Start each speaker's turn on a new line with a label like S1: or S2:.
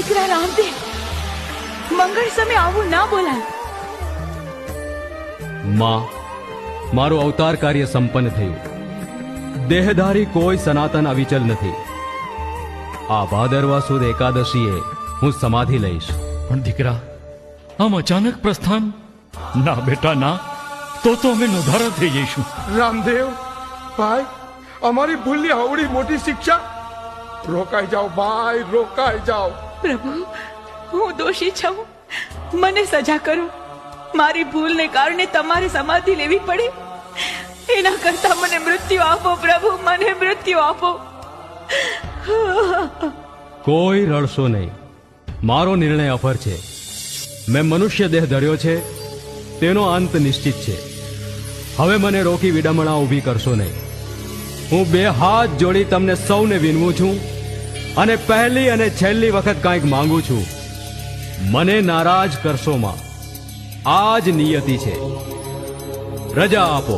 S1: દીકરા રામદેવ, મંગળ સમય આવું ના બોલાય.
S2: માં, મારું અવતાર કાર્ય સંપન્ન થયું. દેહધારી કોઈ સનાતન અવિચલ નથી. આ ભાદરવા સુદ એકાદશીએ હું સમાધિ લઈશ.
S3: પણ દીકરા, આમ અચાનક પ્રસ્થાન? ના બેટા ના, તો અમે નોધારા થઈ જઈશું.
S4: રામદેવ ભાઈ, અમારી ભૂલની આવડી મોટી શિક્ષા. રોકાઈ જાઓ ભાઈ, રોકાઈ જાઓ.
S1: પ્રભુ, હું દોષી છું, મને સજા કરો. મારી ભૂલને કારણે તમારે સમાધિ લેવી પડી. એના કરતા મને મૃત્યુ આપો પ્રભુ, મને મૃત્યુ આપો.
S2: કોઈ રડશો નહીં. મારો નિર્ણય અફર છે. મેં મનુષ્ય દેહ ધર્યો છે, તેનો અંત નિશ્ચિત છે. હવે મને રોકી વિડંબણા ઊભી કરશો નહીં. હું બે હાથ જોડી તમને સૌને વિનવું છું અને પહેલી અને છેલ્લી વખત કંઈક માંગુ છું. મને નારાજ કરશો માં. આ જ નિયતિ છે. રજા આપો.